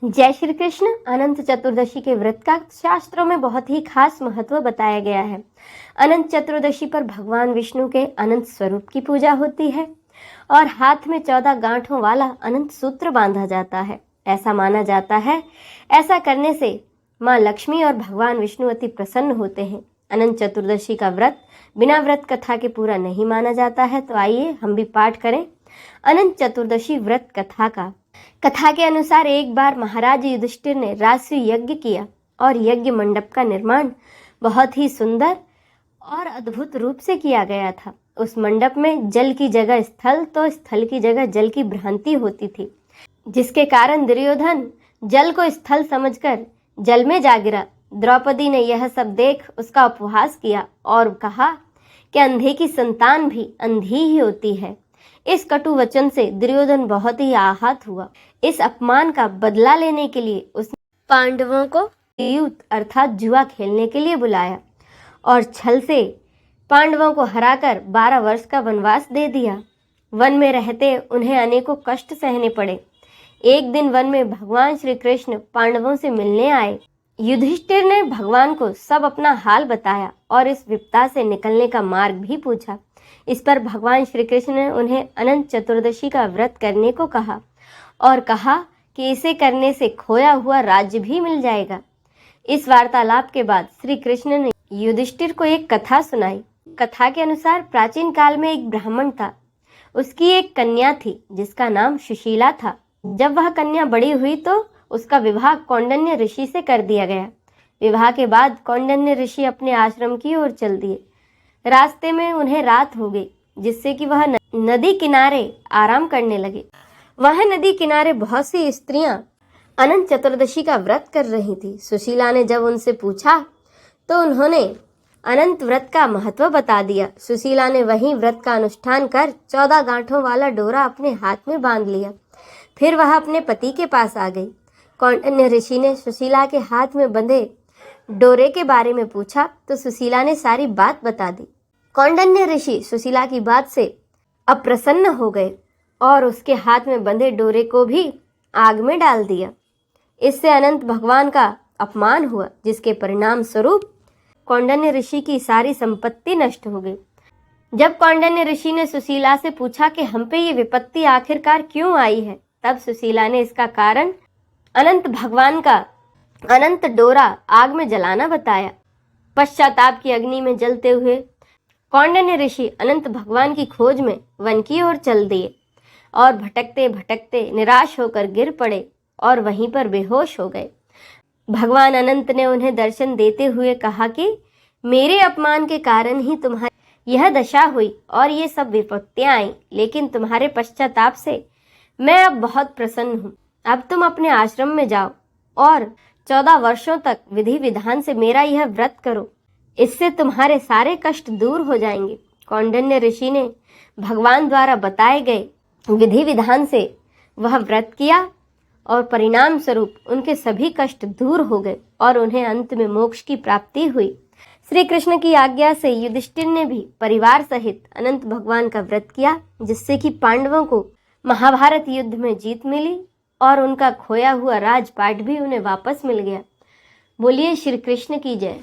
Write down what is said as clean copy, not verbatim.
जय श्री कृष्ण। अनंत चतुर्दशी के व्रत का शास्त्रों में बहुत ही खास महत्व बताया गया है। अनंत चतुर्दशी पर भगवान विष्णु के अनंत स्वरूप की पूजा होती है और हाथ में 14 गांठों वाला अनंत सूत्र बांधा जाता है। ऐसा माना जाता है, ऐसा करने से माँ लक्ष्मी और भगवान विष्णु अति प्रसन्न होते हैं। अनंत चतुर्दशी का व्रत बिना व्रत कथा के पूरा नहीं माना जाता है। तो आइए हम भी पाठ करें अनंत चतुर्दशी व्रत कथा का। कथा के अनुसार एक बार महाराज युधिष्ठिर ने राजसूय यज्ञ किया और यज्ञ मंडप का निर्माण बहुत ही सुंदर और अद्भुत रूप से किया गया था। उस मंडप में जल की जगह स्थल तो स्थल की जगह जल की भ्रांति होती थी, जिसके कारण दुर्योधन जल को स्थल समझकर जल में जा गिरा। द्रौपदी ने यह सब देख उसका उपहास किया और कहा कि अंधे की संतान भी अंधी ही होती है। इस कटु वचन से दुर्योधन बहुत ही आहत हुआ। इस अपमान का बदला लेने के लिए उसने पांडवों को युद्ध अर्थात जुआ खेलने के लिए बुलाया और छल से पांडवों को हराकर 12 वर्ष का वनवास दे दिया। वन में रहते उन्हें अनेकों कष्ट सहने पड़े। एक दिन वन में भगवान श्री कृष्ण पांडवों से मिलने आए। युधिष्ठिर ने भगवान को सब अपना हाल बताया और इस विपदा से निकलने का मार्ग भी पूछा। इस पर भगवान श्री कृष्ण ने उन्हें अनंत चतुर्दशी का व्रत करने को कहा और कहा कि इसे करने से खोया हुआ राज्य भी मिल जाएगा। इस वार्तालाप के बाद श्री कृष्ण ने युधिष्ठिर को एक कथा सुनाई। कथा के अनुसार प्राचीन काल में एक ब्राह्मण था। उसकी एक कन्या थी जिसका नाम सुशीला था। जब वह कन्या बड़ी हुई तो उसका विवाह कौंडिन्य ऋषि से कर दिया गया। विवाह के बाद कौंडिन्य ऋषि अपने आश्रम की ओर चल दिए। रास्ते में उन्हें रात हो गई, जिससे कि वह नदी किनारे आराम करने लगे। वह नदी किनारे बहुत सी स्त्रियां अनंत चतुर्दशी का व्रत कर रही थी। सुशीला ने जब उनसे पूछा तो उन्होंने अनंत व्रत का महत्व बता दिया। सुशीला ने वही व्रत का अनुष्ठान कर 14 गांठों वाला डोरा अपने हाथ में बांध लिया। फिर वह अपने पति के पास आ गई। कौंडिन्य ऋषि ने सुशीला के हाथ में बंधे डोरे के बारे में पूछा तो सुशीला ने सारी बात बता दी। कौंडिन्य ऋषि सुशीला की बात से अप्रसन्न हो गए और उसके हाथ में बंधे डोरे को भी आग में डाल दिया। इससे अनंत भगवान का अपमान हुआ, जिसके परिणाम स्वरूप कौंडिन्य ऋषि की सारी संपत्ति नष्ट हो गई। जब कौंडिन्य ऋषि ने सुशीला से पूछा कि हम पे ये विपत्ति आखिरकार क्यों आई है, तब सुशीला ने इसका कारण अनंत भगवान का अनंत डोरा आग में जलाना बताया। पश्चाताप की अग्नि में जलते हुए कौंडिन्य ऋषि अनंत भगवान की खोज में वन की ओर चल दिए और भटकते भटकते निराश होकर गिर पड़े और वहीं पर बेहोश हो गए। भगवान अनंत ने उन्हें दर्शन देते हुए कहा कि मेरे अपमान के कारण ही तुम्हारी यह दशा हुई और ये सब विपत्तियां आई, लेकिन तुम्हारे पश्चाताप से मैं अब बहुत प्रसन्न हूँ। अब तुम अपने आश्रम में जाओ और 14 वर्षों तक विधि विधान से मेरा यह व्रत करो। इससे तुम्हारे सारे कष्ट दूर हो जाएंगे। कौंडिन्य ऋषि ने भगवान द्वारा बताए गए विधि विधान से वह व्रत किया और परिणाम स्वरूप उनके सभी कष्ट दूर हो गए और उन्हें अंत में मोक्ष की प्राप्ति हुई। श्री कृष्ण की आज्ञा से युधिष्ठिर ने भी परिवार सहित अनंत भगवान का व्रत किया, जिससे कि पांडवों को महाभारत युद्ध में जीत मिली और उनका खोया हुआ राजपाट भी उन्हें वापस मिल गया। बोलिए श्री कृष्ण की जय।